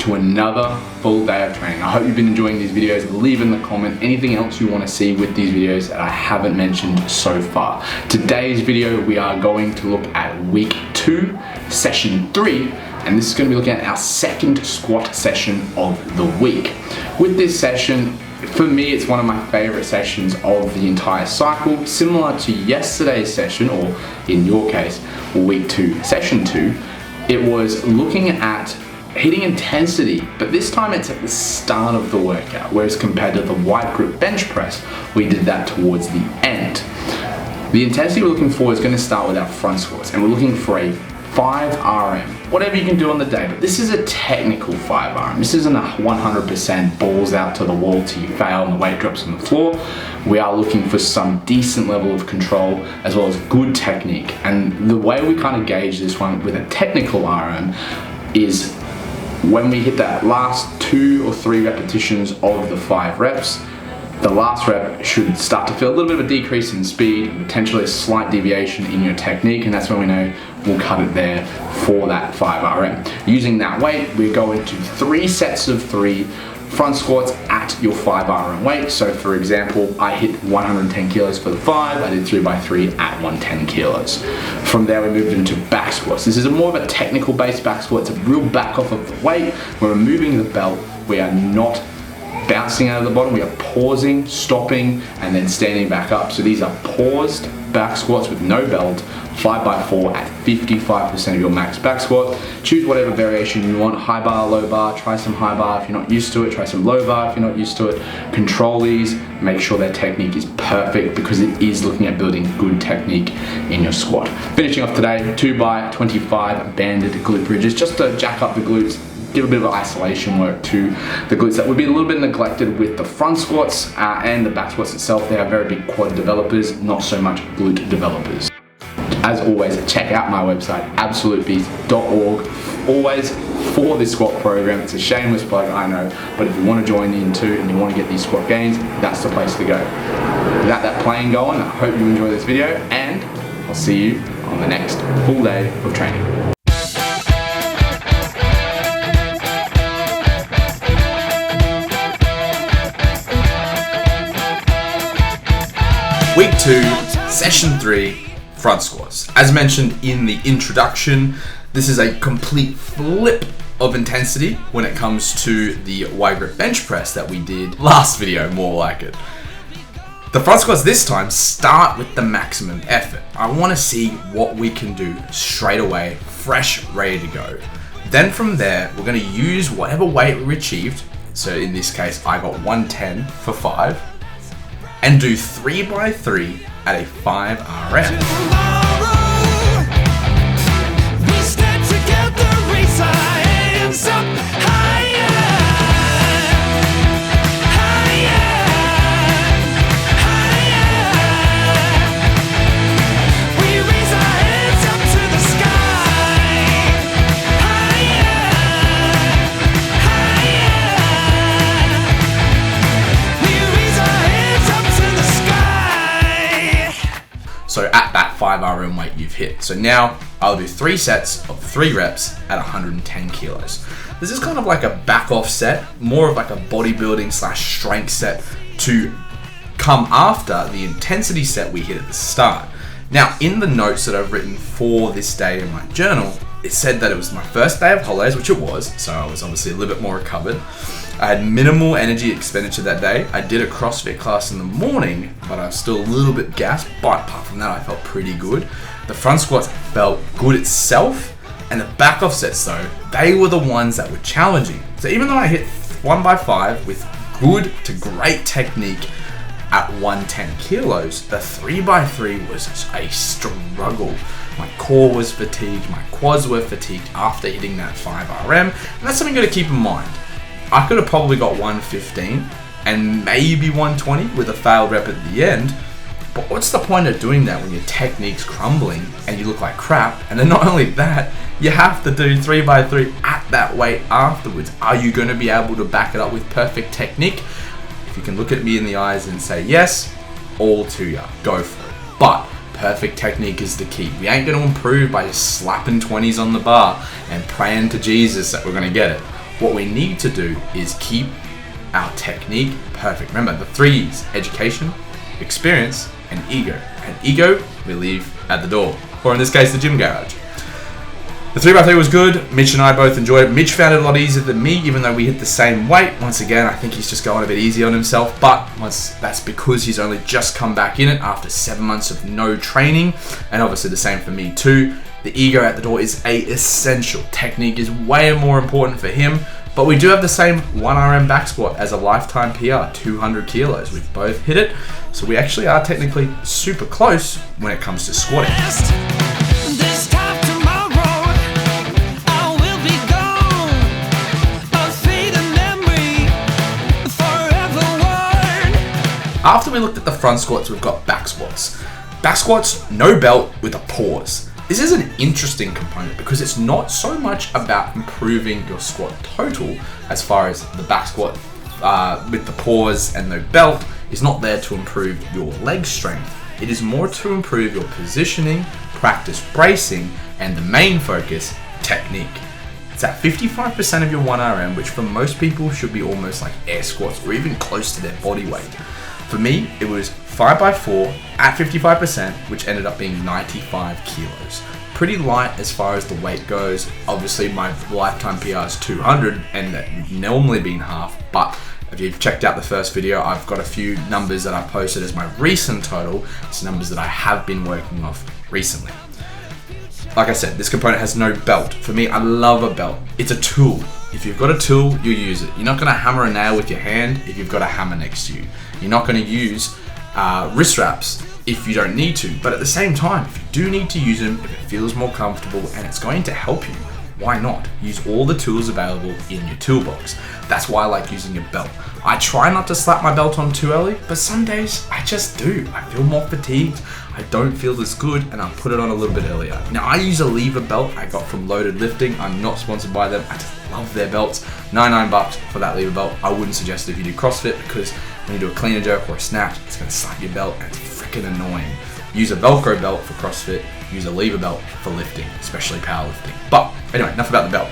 to another full day of training. I hope you've been enjoying these videos. Leave in the comment anything else you want to see with these videos that I haven't mentioned so far. Today's video, we are going to look at week 2, session 3, and this is going to be looking at our second squat session of the week. With this session, for me, it's one of my favorite sessions of the entire cycle, similar to yesterday's session, or in your case, week 2, session 2. It was looking at hitting intensity, but this time it's at the start of the workout, whereas compared to the wide grip bench press, we did that towards the end. The intensity we're looking for is going to start with our front squats, and we're looking for a 5 RM, whatever you can do on the day, but this is a technical 5 RM. This isn't a 100% balls out to the wall till you fail and the weight drops on the floor. We are looking for some decent level of control as well as good technique. And the way we kind of gauge this one with a technical RM is when we hit that last 2 or 3 repetitions of the 5 reps, the last rep should start to feel a little bit of a decrease in speed, potentially a slight deviation in your technique, and that's when we know we'll cut it there for that 5 RM. Using that weight, we go into 3 sets of 3 front squats at your 5 RM weight. So for example, I hit 110 kilos for the 5, I did 3x3 at 110 kilos. From there we moved into back squats. This is more of a technical based back squat. It's a real back off of the weight. We're removing the belt. We are not bouncing out of the bottom, we are pausing, stopping, and then standing back up. So these are paused back squats with no belt, 5x4 at 55% of your max back squat. Choose whatever variation you want, high bar, low bar, try some high bar if you're not used to it, try some low bar if you're not used to it. Control these, make sure their technique is perfect because it is looking at building good technique in your squat. Finishing off today, 2x25 banded glute bridges, just to jack up the glutes, give a bit of isolation work to the glutes that would be a little bit neglected with the front squats and the back squats itself. They are very big quad developers, not so much glute developers. As always, check out my website, absolutebeast.org, always for this squat program. It's a shameless plug, I know, but if you want to join in too and you want to get these squat gains, that's the place to go. Without that playing going, I hope you enjoy this video, and I'll see you on the next full day of training. Week 2, session 3, front squats. As mentioned in the introduction, this is a complete flip of intensity when it comes to the wide grip bench press that we did last video, more like it. The front squats this time start with the maximum effort. I want to see what we can do straight away, fresh, ready to go. Then from there, we're going to use whatever weight we achieved. So in this case, I got 110 for 5. And do 3x3 at a 5 RM. So at that 5 RM weight you've hit. So now I'll do 3 sets of 3 reps at 110 kilos. This is kind of like a back off set, more of like a bodybuilding / strength set to come after the intensity set we hit at the start. Now in the notes that I've written for this day in my journal, it said that it was my first day of holidays, which it was, so I was obviously a little bit more recovered. I had minimal energy expenditure that day. I did a CrossFit class in the morning, but I was still a little bit gassed, but apart from that, I felt pretty good. The front squats felt good itself, and the back off sets though, they were the ones that were challenging. So even though I hit 1x5 with good to great technique at 110 kilos, the 3x3 was a struggle. My core was fatigued, my quads were fatigued after hitting that 5 RM, and that's something you gotta keep in mind. I could have probably got 115 and maybe 120 with a failed rep at the end, but what's the point of doing that when your technique's crumbling and you look like crap? And then not only that, you have to do 3x3 at that weight afterwards. Are you going to be able to back it up with perfect technique? If you can look at me in the eyes and say yes, all to ya, go for it. But perfect technique is the key. We ain't going to improve by just slapping 20s on the bar and praying to Jesus that we're going to get it. What we need to do is keep our technique perfect. Remember the 3 E's: education, experience, and ego. And ego, we leave at the door, or in this case, the gym garage. The 3x3 was good. Mitch and I both enjoyed it. Mitch found it a lot easier than me, even though we hit the same weight. Once again, I think he's just going a bit easy on himself, but that's because he's only just come back in it after 7 months of no training, and obviously the same for me too. The ego at the door is essential. Technique is way more important for him, but we do have the same 1RM back squat as a lifetime PR, 200 kilos. We've both hit it, so we actually are technically super close when it comes to squatting. After we looked at the front squats, we've got back squats. Back squats, no belt with a pause. This is an interesting component because it's not so much about improving your squat total as far as the back squat with the pause and no belt is not there to improve your leg strength. It is more to improve your positioning, practice bracing, and the main focus, technique. It's at 55% of your 1RM, which for most people should be almost like air squats or even close to their body weight. For me, it was 5x4 at 55%, which ended up being 95 kilos. Pretty light as far as the weight goes. Obviously, my lifetime PR is 200, and that would normally been half, but if you've checked out the first video, I've got a few numbers that I posted as my recent total. It's numbers that I have been working off recently. Like I said, this component has no belt. For me, I love a belt. It's a tool. If you've got a tool, you use it. You're not gonna hammer a nail with your hand if you've got a hammer next to you. You're not gonna use wrist wraps if you don't need to. But at the same time, if you do need to use them, if it feels more comfortable and it's going to help you, why not? Use all the tools available in your toolbox. That's why I like using a belt. I try not to slap my belt on too early, but some days I just do. I feel more fatigued, I don't feel as good, and I'll put it on a little bit earlier. Now I use a lever belt I got from Loaded Lifting. I'm not sponsored by them, I just love their belts. $99 for that lever belt. I wouldn't suggest it if you do CrossFit because when you do a clean and jerk or a snatch, it's gonna slap your belt and it's freaking annoying. Use a Velcro belt for CrossFit, use a lever belt for lifting, especially powerlifting. But anyway, enough about the belt.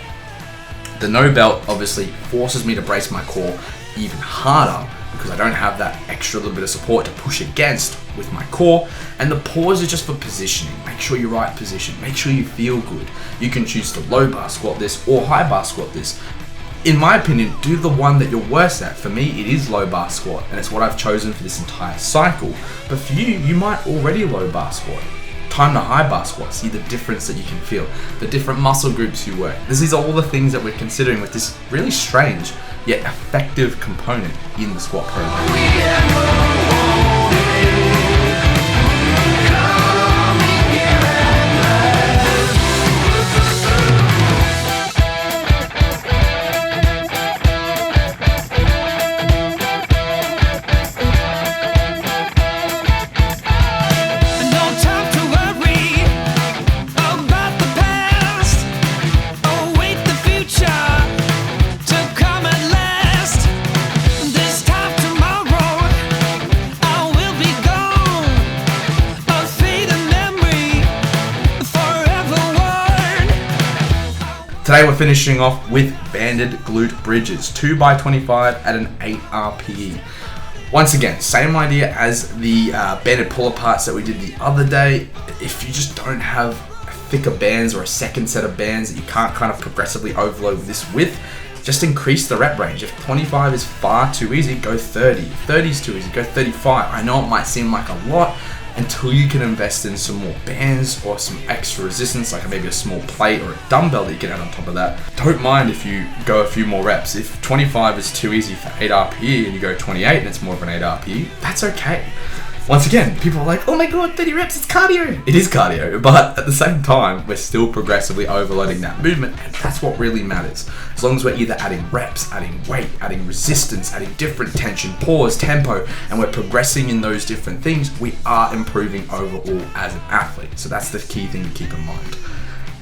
The no belt obviously forces me to brace my core even harder because I don't have that extra little bit of support to push against with my core. And the pause is just for positioning. Make sure you're right position, make sure you feel good. You can choose to low bar squat this or high bar squat this. In my opinion, do the one that you're worse at. For me, it is low bar squat, and it's what I've chosen for this entire cycle. But for you, you might already low bar squat. Time to high bar squat, see the difference that you can feel, the different muscle groups you work. This is all the things that we're considering with this really strange yet effective component in the squat program. Today we're finishing off with banded glute bridges, 2x25 at an 8 RPE. Once again, same idea as the banded pull aparts that we did the other day. If you just don't have thicker bands or a second set of bands that you can't kind of progressively overload this with, just increase the rep range. If 25 is far too easy, go 30. If 30 is too easy, go 35. I know it might seem like a lot, until you can invest in some more bands or some extra resistance, like maybe a small plate or a dumbbell that you can add on top of that. Don't mind if you go a few more reps. If 25 is too easy for 8 RPE and you go 28 and it's more of an 8 RPE, that's okay. Once again, people are like, oh my god, 30 reps, it's cardio. It is cardio, but at the same time, we're still progressively overloading that movement, and that's what really matters. As long as we're either adding reps, adding weight, adding resistance, adding different tension, pause, tempo, and we're progressing in those different things, we are improving overall as an athlete. So that's the key thing to keep in mind.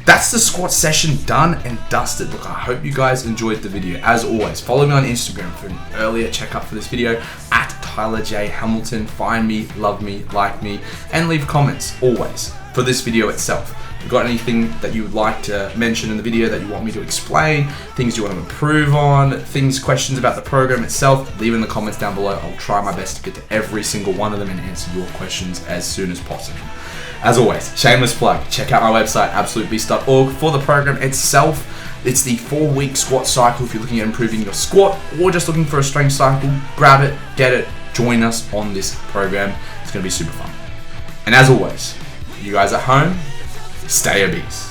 That's the squat session done and dusted. Look, I hope you guys enjoyed the video. As always, follow me on Instagram for an earlier checkup for this video at Tyler J Hamilton. Find me, love me, like me, and leave comments always for this video itself. If you've got anything that you would like to mention in the video that you want me to explain, things you want to improve on, questions about the program itself, leave in the comments down below. I'll try my best to get to every single one of them and answer your questions as soon as possible. As always, shameless plug, check out my website, absolutebeast.org, for the program itself. It's the 4-week squat cycle if you're looking at improving your squat or just looking for a strength cycle. Grab it, get it, join us on this program. It's going to be super fun. And as always, you guys at home, stay obese.